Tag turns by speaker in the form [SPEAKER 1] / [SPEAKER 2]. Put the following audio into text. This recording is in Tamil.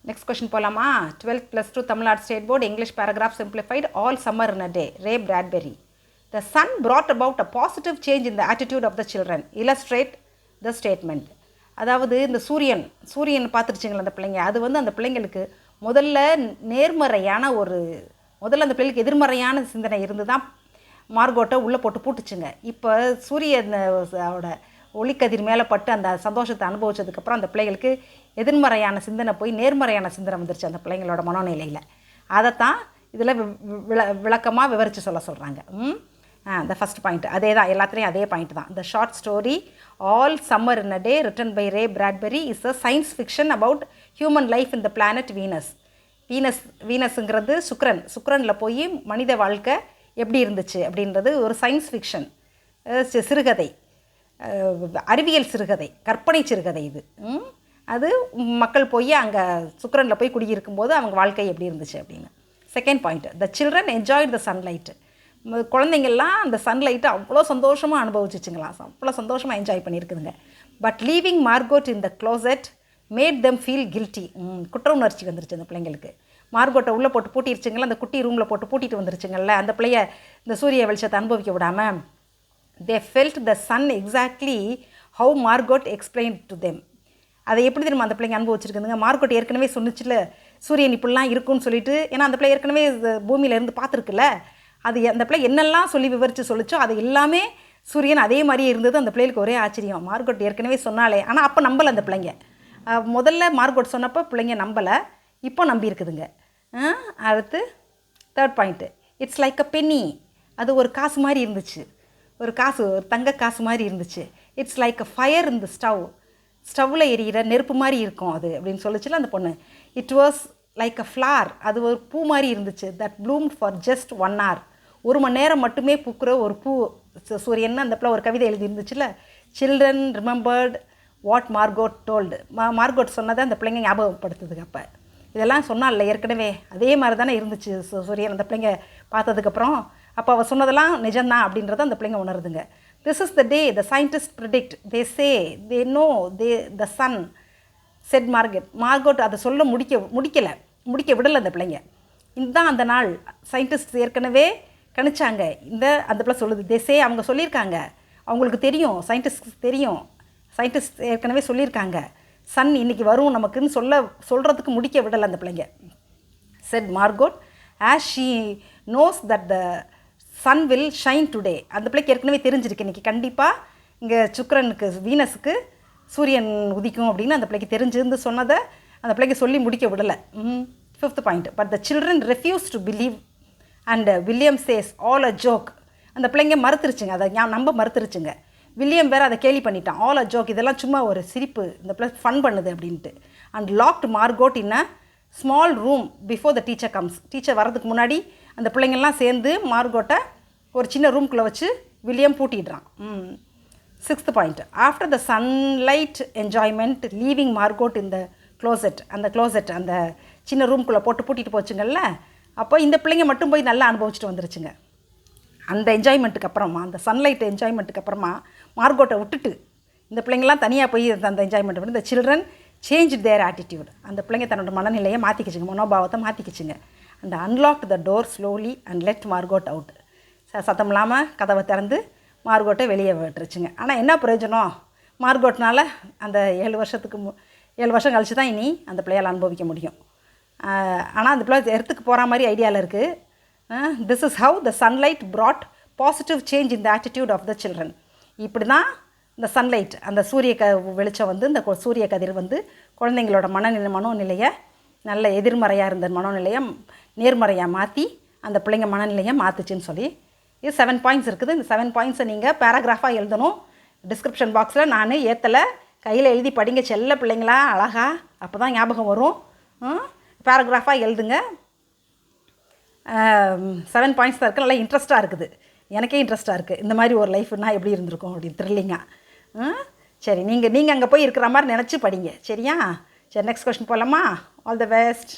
[SPEAKER 1] Next question போலாமா? 12th plus 2 Tamil Nadu State Board English paragraph simplified. All summer in a day. Ray Bradbury. The sun brought about a positive change in the attitude of the children. Illustrate the statement. அதாவது இந்த சூரியன் பார்த்துருச்சுங்களா அந்த பிள்ளைங்க, அது வந்து அந்த பிள்ளைங்களுக்கு முதல்ல அந்த பிள்ளைகளுக்கு எதிர்மறையான சிந்தனை இருந்து தான் மார்கோட்டை உள்ளே போட்டு பூட்டுச்சுங்க. இப்போ சூரியனோட ஒளிக்கதிர் மேலே பட்டு அந்த சந்தோஷத்தை அனுபவிச்சதுக்கப்புறம் அந்த பிள்ளைகளுக்கு எதிர்மறையான சிந்தனை போய் நேர்மறையான சிந்தனை வந்துருச்சு அந்த பிள்ளைங்களோட மனோநிலையில். அதைத்தான் இதில் விளக்கமாக விவரித்து சொல்கிறாங்க. த ஃபஸ்ட் பாயிண்ட் அதே தான், எல்லாத்துலேயும் அதே பாயிண்ட் தான். The short story All Summer in a Day written by Ray Bradbury is a science fiction about human life in the planet வீனஸுங்கிறது சுக்ரனில் போய் மனித வாழ்க்கை எப்படி இருந்துச்சு அப்படின்றது ஒரு சயின்ஸ் ஃபிக்ஷன், சிறுகதை, அறிவியல் சிறுகதை, கற்பனை சிறுகதை. இது அது மக்கள் போய் அங்கே சுக்ரனில் போய் குடியிருக்கும்போது அவங்க வாழ்க்கை எப்படி இருந்துச்சு அப்படின்னு. Second point, the children enjoyed the sunlight. குழந்தைங்கள்லாம் அந்த சன்லைட்டை அவ்வளோ சந்தோஷமாக அனுபவிச்சிச்சுங்களாம், அவ்வளோ சந்தோஷமாக என்ஜாய் பண்ணியிருக்குதுங்க. But leaving Margot in the closet made them feel guilty. குற்ற உணர்ச்சி வந்துருச்சு அந்த பிள்ளைங்களுக்கு. மார்கோட்டை உள்ளே போட்டு பூட்டிருச்சுங்களா, அந்த குட்டி ரூமில் போட்டு பூட்டிட்டு வந்துருச்சுங்கள்ல, அந்த பிள்ளைய இந்த சூரிய வெளிச்சத்தை அனுபவிக்க விடாமல். they felt the sun exactly how Margot explained to them. அதை எப்படி தெரியுமா அந்த பிள்ளைங்க அனுபவிச்சிருக்குதுங்க. மார்கோட் ஏற்கனவே சொன்னிச்சுல சூரியன் இப்படிலாம் இருக்குன்னு சொல்லிட்டு, ஏன்னா அந்த பிள்ளை ஏற்கனவே பூமியில் இருந்து பார்த்துருக்குல்ல, அது அந்த பிள்ளை என்னெல்லாம் சொல்லி விவரித்து சொல்லிச்சோ அது எல்லாமே சூரியன் அதே மாதிரியே இருந்தது. அந்த பிள்ளைகளுக்கு ஒரே ஆச்சரியம், மார்கோட் ஏற்கனவே சொன்னாலே. ஆனால் அப்போ நம்பலை அந்த பிள்ளைங்க. முதல்ல மார்கோட் சொன்னப்போ பிள்ளைங்க நம்பலை, இப்போ நம்பியிருக்குதுங்க. அடுத்து third point, it's like a penny. அது ஒரு காசு மாதிரி இருந்துச்சு, ஒரு தங்க காசு மாதிரி இருந்துச்சு. இட்ஸ் லைக் அ ஃபயர் இந்த ஸ்டவ்வில் எரியிற நெருப்பு மாதிரி இருக்கும் அது அப்படின்னு சொல்லிச்சுல அந்த பொண்ணு. It was like a flower. அது ஒரு பூ மாதிரி இருந்துச்சு. That bloomed for just 1 hour. 1 மணி நேரம் மட்டுமே பூக்கிற ஒரு பூ சூரியன். அந்த பிள்ளை ஒரு கவிதை எழுதி இருந்துச்சுல. Children remembered what Margot told. Margot சொன்னதை அந்த பிள்ளைங்க ஞாபகப்படுத்துதுங்க. அப்போ இதெல்லாம் சொன்னால ஏற்கனவே அதே மாதிரி தானே இருந்துச்சு சூரியன் அந்த பிள்ளைங்க பார்த்ததுக்கப்புறம். அப்போ அவள் சொன்னதெல்லாம் நிஜம்தான் அப்படின்றத அந்த பிள்ளைங்க உணருதுங்க. This is the day the scientist predict, they say they know the sun set Margot அதை சொல்ல முடிக்க விடலை அந்த பிள்ளைங்க. இதுதான் அந்த நாள். சயின்டிஸ்ட் ஏற்கனவே கணிச்சாங்க. அந்த பிள்ளை சொல்லுது, தே சே, அவங்க சொல்லியிருக்காங்க, அவங்களுக்கு தெரியும், சயின்டிஸ்ட் ஏற்கனவே சொல்லியிருக்காங்க சன் இன்னைக்கு வரும் நமக்குன்னு சொல்கிறதுக்கு முடிக்க விடலை அந்த பிள்ளைங்க. Said Margot as she knows that the sun will shine today. அந்த பிள்ளைக்கு ஏற்கனவே தெரிஞ்சிருக்கு இன்றைக்கி கண்டிப்பாக இங்கே சுக்கிரனுக்கு வீனஸுக்கு சூரியன் உதிக்கும் அப்படின்னு அந்த பிள்ளைக்கு தெரிஞ்சிருந்து சொன்னதை அந்த பிள்ளைக்கு சொல்லி முடிக்க விடலை. Fifth point, but the children refuse to believe and William chase all a joke. அந்த பிள்ளைங்க மறுத்துருச்சுங்க, அதை நம்ப மறுத்துருச்சுங்க. வில்லியம் வேறு அதை கேலி பண்ணிட்டான். ஆல் அ ஜோக், இதெல்லாம் சும்மா ஒரு சிரிப்பு, இந்த பிள்ளை ஃபன் பண்ணுது அப்படின்ட்டு. And locked Margot in a small room before the teacher comes. Teacher வர்றதுக்கு முன்னாடி அந்த பிள்ளைங்கள்லாம் சேர்ந்து மார்கோட்டை ஒரு சின்ன ரூம்குள்ளே வச்சு வில்லியம் பூட்டிடுறான். Sixth point, after the sunlight enjoyment leaving Margot in the closet. அந்த சின்ன ரூம்குள்ளே போட்டு பூட்டிட்டு போச்சுங்கள்ல, அப்போ இந்த பிள்ளைங்க மட்டும் போய் நல்லா அனுபவிச்சுட்டு வந்துருச்சுங்க. அந்த என்ஜாய்மெண்ட்டுக்கு அப்புறமா, அந்த சன்லைட் என்ஜாய்மெண்ட்டுக்கு அப்புறமா மார்கோட்டை விட்டுட்டு இந்த பிள்ளைங்கள்லாம் தனியாக போய் அந்த என்ஜாய்மெண்ட் பண்ணி இந்த சில்ட்ரன் சேஞ்ச் தேர் ஆட்டிடியூட். அந்த பிள்ளைங்க தன்னோட மனநிலையை மாற்றிக்கிச்சுங்க, மனோபாவத்தை மாற்றிக்கிச்சுங்க. அந்த unlocked the door slowly and let Margot out. சத்தம் இல்லாமல் கதவை திறந்து மார்கோட்டை வெளியே விட்டுருச்சுங்க. ஆனால் என்ன பிரயோஜனம், மார்கோட்னால் அந்த 7 வருஷம் கழிச்சு தான் இனி அந்த பிள்ளையால் அனுபவிக்க முடியும். ஆனால் அந்த பிள்ளை எர்த்துக்கு போகிற மாதிரி ஐடியாவில் இருக்குது. This is how the sunlight brought positive change in the attitude of the children. இப்படி தான் இந்த சன்லைட், அந்த வெளிச்சம் வந்து, இந்த சூரிய கதிர் வந்து குழந்தைங்களோட மனோநிலையை நல்ல எதிர்மறையாக இருந்த மனோநிலையை நேர்மறையாக மாற்றி அந்த பிள்ளைங்க மனநிலையை மாற்றுச்சுன்னு சொல்லி இது 7 பாயிண்ட்ஸ் இருக்குது. இந்த 7 பாயிண்ட்ஸை நீங்கள் பேராகிராஃபாக எழுதணும். டிஸ்கிரிப்ஷன் பாக்ஸில் நான் ஏற்றலை, கையில் எழுதி படிங்க செல்ல பிள்ளைங்களா அழகா, அப்போ தான் ஞாபகம் வரும். பேராகிராஃபாக எழுதுங்க. 7 பாயிண்ட்ஸ் தான் இருக்குது. நல்லா இன்ட்ரெஸ்ட்டாக இருக்குது, எனக்கே இன்ட்ரெஸ்ட்டாக இருக்குது. இந்த மாதிரி ஒரு லைஃப்னா எப்படி இருந்திருக்கும் அப்படின்னு த்ரில்லிங்காக. சரி, நீங்கள் அங்கே போய் இருக்கிற மாதிரி நினச்சி படிங்க, சரியா? சரி, நெக்ஸ்ட் கொஸ்டின் போகலாமா? All the best.